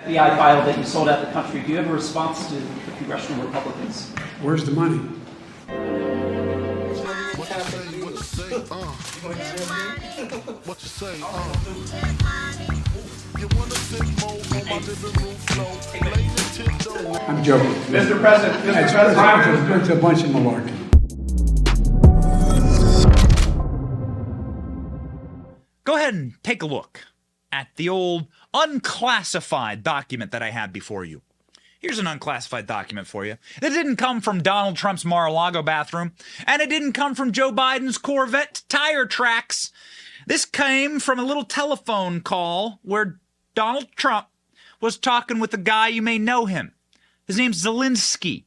FBI file that you sold out the country. Do you have a response to the congressional Republicans? Where's the money? What you say? You wanna sit more on my living room floor? Lay the tiptoe. I'm joking. Mr. President, It's a bunch of malarkey. Go ahead and take a look at the old unclassified document that I had before you. Here's an unclassified document for you. It didn't come from Donald Trump's Mar-a-Lago bathroom, and it didn't come from Joe Biden's Corvette tire tracks. This came from a little telephone call where Donald Trump was talking with a guy, you may know him. His name's Zelensky. He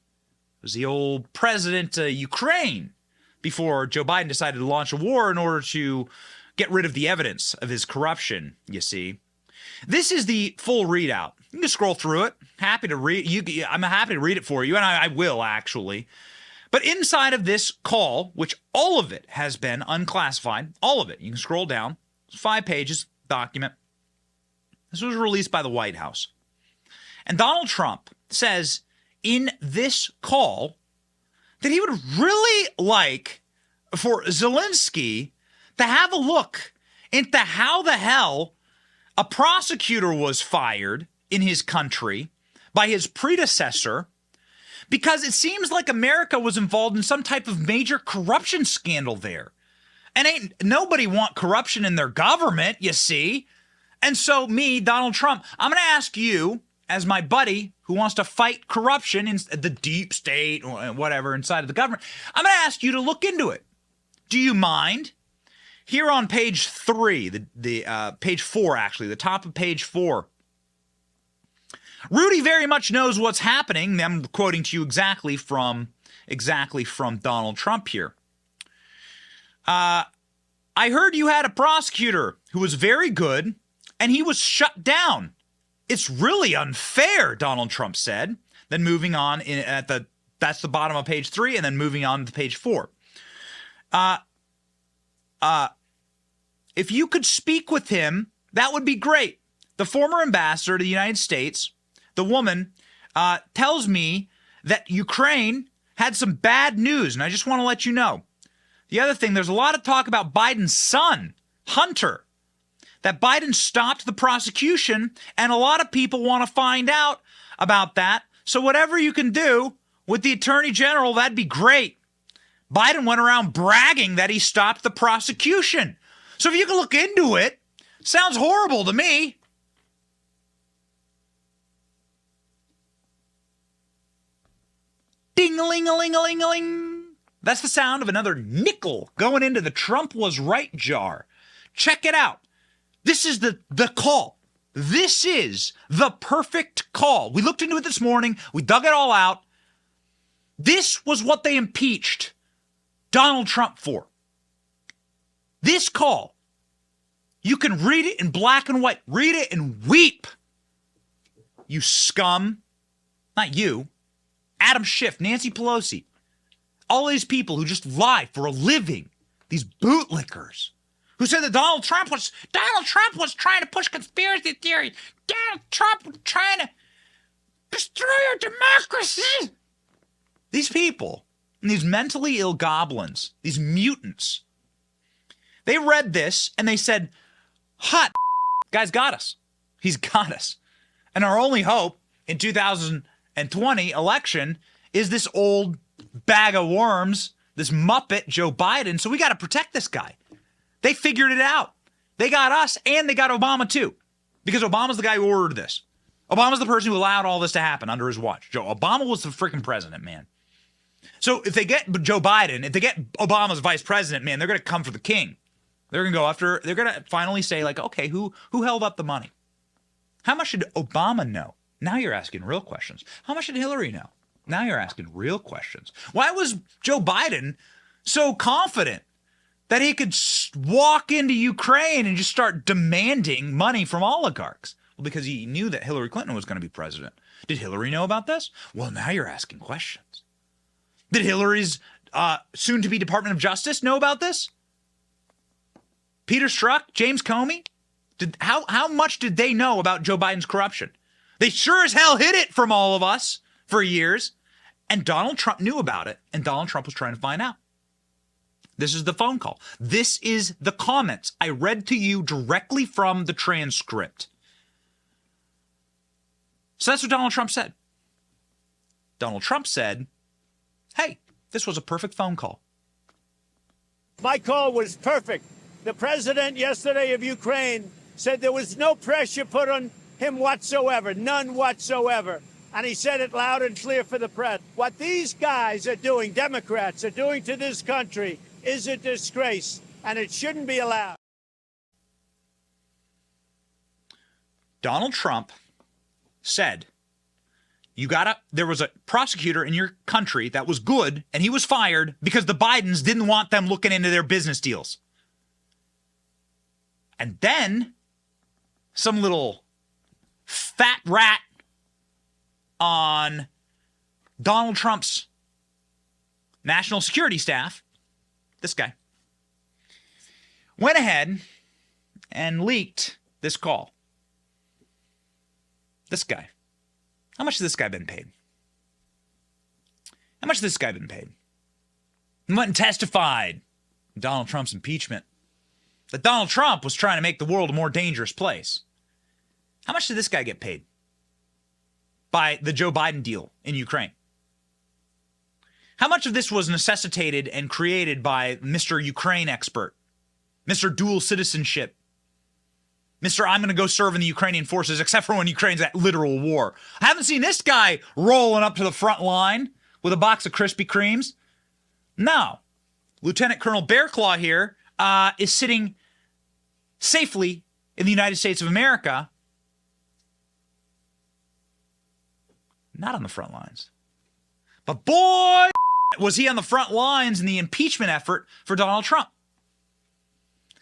was the old president of Ukraine before Joe Biden decided to launch a war in order to get rid of the evidence of his corruption, you see. This is the full readout. You can scroll through it. Happy to read. I'm happy to read it for you, and I will, actually. But inside of this call, which all of it has been unclassified, all of it, you can scroll down. It's 5 pages, document. This was released by the White House. And Donald Trump says in this call that he would really like for Zelensky to have a look into how the hell a prosecutor was fired in his country by his predecessor, because it seems like America was involved in some type of major corruption scandal there. And ain't nobody want corruption in their government, you see. And so me, Donald Trump, I'm going to ask you, as my buddy who wants to fight corruption in the deep state or whatever inside of the government, I'm going to ask you to look into it. Do you mind? Here on page 3, page 4 actually, the top of page 4, Rudy very much knows what's happening. I'm quoting to you exactly from Donald Trump here. I heard you had a prosecutor who was very good, and he was shut down. It's really unfair, Donald Trump said. Then moving on that's the bottom of page 3, and then moving on to page 4. If you could speak with him, that would be great. The former ambassador to the United States, the woman, tells me that Ukraine had some bad news, and I just want to let you know. The other thing, there's a lot of talk about Biden's son, Hunter, that Biden stopped the prosecution, and a lot of people want to find out about that. So whatever you can do with the attorney general, that'd be great. Biden went around bragging that he stopped the prosecution. So if you can look into it, sounds horrible to me. Ding-a-ling-a-ling-a-ling-a-ling. That's the sound of another nickel going into the Trump was right jar. Check it out. This is the call. This is the perfect call. We looked into it this morning. We dug it all out. This was what they impeached Donald Trump for. This call. You can read it in black and white. Read it and weep. You scum. Not you. Adam Schiff, Nancy Pelosi. All these people who just lie for a living. These bootlickers. Who said that Donald Trump was trying to push conspiracy theories. Donald Trump was trying to destroy our democracy. These people, and these mentally ill goblins, these mutants, they read this and they said, hot, guy's got us. He's got us. And our only hope in 2020 election is this old bag of worms, this Muppet, Joe Biden. So we got to protect this guy. They figured it out. They got us and they got Obama too. Because Obama's the guy who ordered this. Obama's the person who allowed all this to happen under his watch. Obama was the freaking president, man. So if they get Joe Biden, if they get Obama's vice president, man, they're going to come for the king. They're going to go after, they're going to finally say like, okay, who held up the money? How much did Obama know? Now you're asking real questions. How much did Hillary know? Now you're asking real questions. Why was Joe Biden so confident that he could walk into Ukraine and just start demanding money from oligarchs? Well, because he knew that Hillary Clinton was going to be president. Did Hillary know about this? Well, now you're asking questions. Did Hillary's soon-to-be Department of Justice know about this? Peter Strzok, James Comey? How much did they know about Joe Biden's corruption? They sure as hell hid it from all of us for years. And Donald Trump knew about it, and Donald Trump was trying to find out. This is the phone call. This is the comments I read to you directly from the transcript. So that's what Donald Trump said. Donald Trump said, hey, this was a perfect phone call. My call was perfect. The president yesterday of Ukraine said there was no pressure put on him whatsoever, none whatsoever. And he said it loud and clear for the press. What these guys are doing, Democrats are doing to this country, is a disgrace, and it shouldn't be allowed. Donald Trump said, there was a prosecutor in your country that was good, and he was fired because the Bidens didn't want them looking into their business deals. And then some little fat rat on Donald Trump's national security staff, this guy, went ahead and leaked this call. This guy. How much has this guy been paid? How much has this guy been paid? He went and testified in Donald Trump's impeachment that Donald Trump was trying to make the world a more dangerous place. How much did this guy get paid by the Joe Biden deal in Ukraine? How much of this was necessitated and created by Mr. Ukraine expert, Mr. Dual Citizenship, Mr. I'm going to go serve in the Ukrainian forces, except for when Ukraine's at literal war? I haven't seen this guy rolling up to the front line with a box of Krispy Kremes. No. Lieutenant Colonel Bearclaw here is sitting safely in the United States of America, not on the front lines. But boy, was he on the front lines in the impeachment effort for Donald Trump.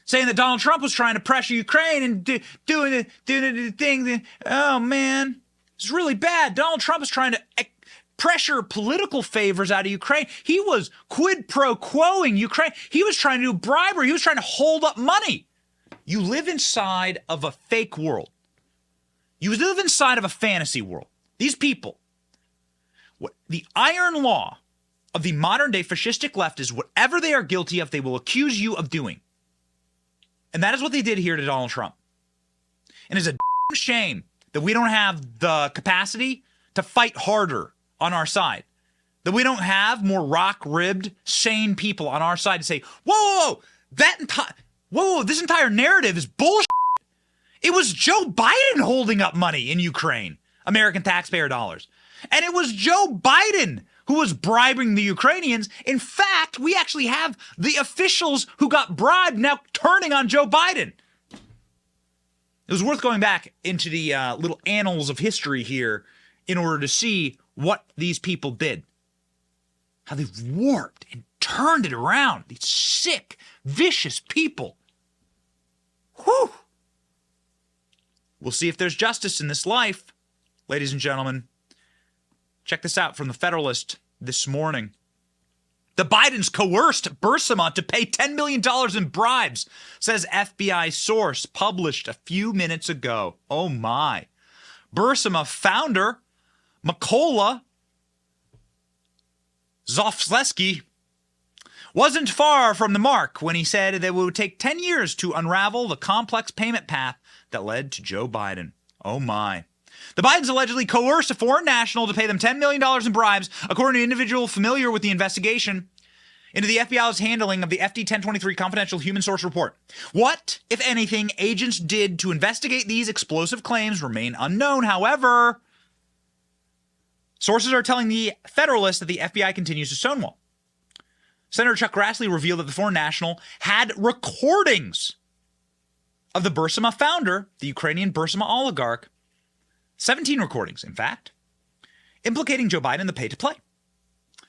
Saying that Donald Trump was trying to pressure Ukraine and doing the thing. Oh, man. It's really bad. Donald Trump is trying to pressure political favors out of Ukraine. He was quid pro quoing Ukraine. He was trying to do bribery. He was trying to hold up money. You live inside of a fake world. You live inside of a fantasy world. These people, the iron law of the modern day fascistic left is whatever they are guilty of, they will accuse you of doing. And that is what they did here to Donald Trump. And it's a shame that we don't have the capacity to fight harder on our side. That we don't have more rock-ribbed, sane people on our side to say, whoa, this entire narrative is bullshit. It was Joe Biden holding up money in Ukraine, American taxpayer dollars. And it was Joe Biden who was bribing the Ukrainians. In fact, we actually have the officials who got bribed now turning on Joe Biden. It was worth going back into the little annals of history here in order to see what these people did. How they warped and turned it around. These sick, vicious people. Whew. We'll see if there's justice in this life, ladies and gentlemen. Check this out from the Federalist this morning. The Bidens coerced Burisma to pay $10 million in bribes, says FBI source published a few minutes ago. Oh my. Burisma founder Mykola Zofleski wasn't far from the mark when he said that it would take 10 years to unravel the complex payment path that led to Joe Biden. Oh my. The Bidens allegedly coerced a foreign national to pay them $10 million in bribes, according to an individual familiar with the investigation into the FBI's handling of the FD 1023 confidential human source report. What, if anything, agents did to investigate these explosive claims remain unknown. However, sources are telling the Federalist that the FBI continues to stonewall. Senator Chuck Grassley revealed that the foreign national had recordings of the Burisma founder, the Ukrainian Burisma oligarch, 17 recordings, in fact, implicating Joe Biden in the pay-to-play.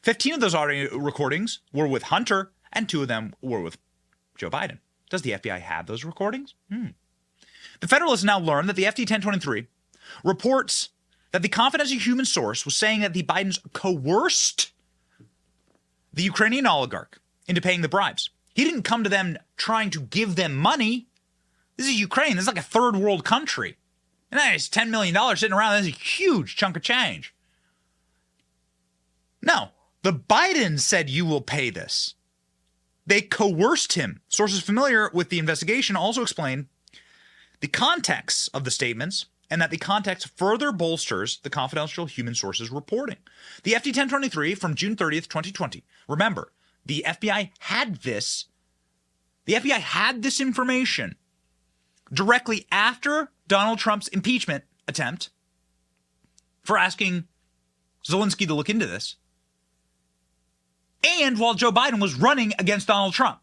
15 of those audio recordings were with Hunter, and 2 of them were with Joe Biden. Does the FBI have those recordings? The Federalist now learned that the FD 1023 reports that the confidential human source was saying that the Bidens coerced the Ukrainian oligarch into paying the bribes. He didn't come to them trying to give them money. This is Ukraine. This is like a third world country. And that's $10 million sitting around. That's a huge chunk of change. No, the Bidens said you will pay this. They coerced him. Sources familiar with the investigation also explain the context of the statements and that the context further bolsters the confidential human sources reporting. The FD 1023 from June 30th, 2020. Remember, the FBI had this. The FBI had this information directly after Donald Trump's impeachment attempt for asking Zelensky to look into this, and while Joe Biden was running against Donald Trump.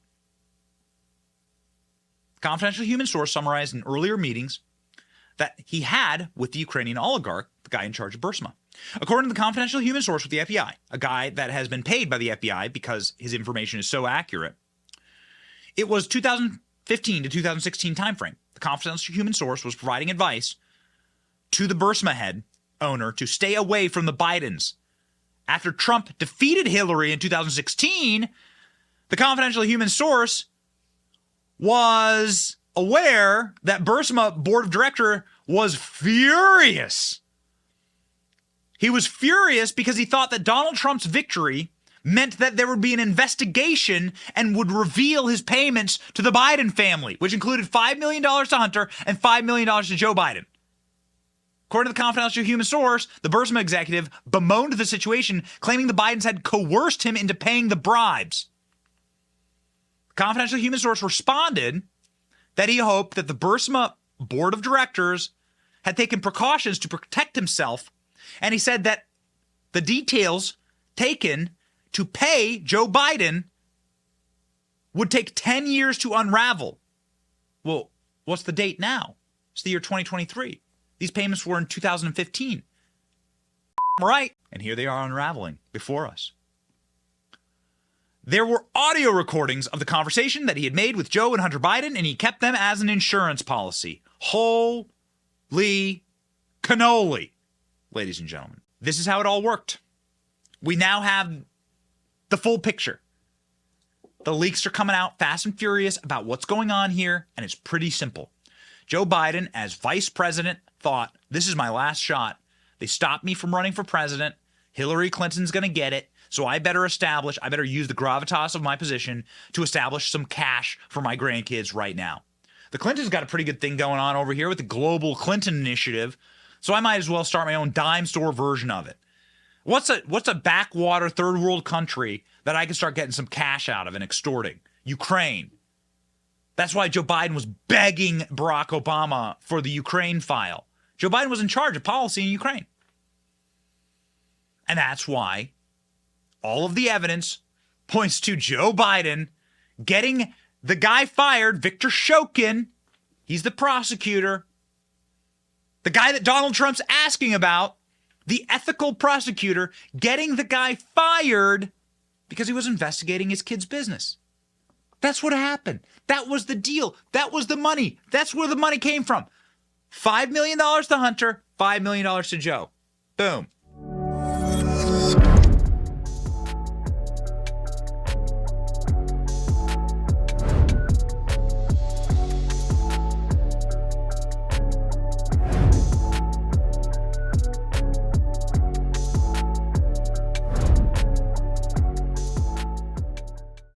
Confidential human source summarized in earlier meetings that he had with the Ukrainian oligarch, the guy in charge of Burisma. According to the confidential human source with the FBI, a guy that has been paid by the FBI because his information is so accurate, it was 2015 to 2016 timeframe. The confidential human source was providing advice to the Burisma head owner to stay away from the Bidens. After Trump defeated Hillary in 2016, the confidential human source was aware that Burisma board of director was furious. He was furious because he thought that Donald Trump's victory meant that there would be an investigation and would reveal his payments to the Biden family, which included $5 million to Hunter and $5 million to Joe Biden. According to the confidential human source, the Burisma executive bemoaned the situation, claiming the Bidens had coerced him into paying the bribes. The confidential human source responded that he hoped that the Burisma board of directors had taken precautions to protect himself, and he said that the details taken to pay Joe Biden would take 10 years to unravel. Well, what's the date now? It's the year 2023. These payments were in 2015. Right. And here they are unraveling before us. There were audio recordings of the conversation that he had made with Joe and Hunter Biden, and he kept them as an insurance policy. Holy cannoli, ladies and gentlemen. This is how it all worked. We now have the full picture. The leaks are coming out fast and furious about what's going on here, and it's pretty simple. Joe Biden, as vice president, thought, this is my last shot. They stopped me from running for president. Hillary Clinton's going to get it. So I better use the gravitas of my position to establish some cash for my grandkids right now. The Clintons got a pretty good thing going on over here with the Global Clinton Initiative. So I might as well start my own dime store version of it. What's a backwater third world country that I can start getting some cash out of and extorting? Ukraine. That's why Joe Biden was begging Barack Obama for the Ukraine file. Joe Biden was in charge of policy in Ukraine. And that's why all of the evidence points to Joe Biden getting the guy fired, Victor Shokin. He's the prosecutor. The guy that Donald Trump's asking about, the ethical prosecutor, getting the guy fired because he was investigating his kid's business. That's what happened. That was the deal. That was the money. That's where the money came from. $5 million to Hunter, $5 million to Joe. Boom.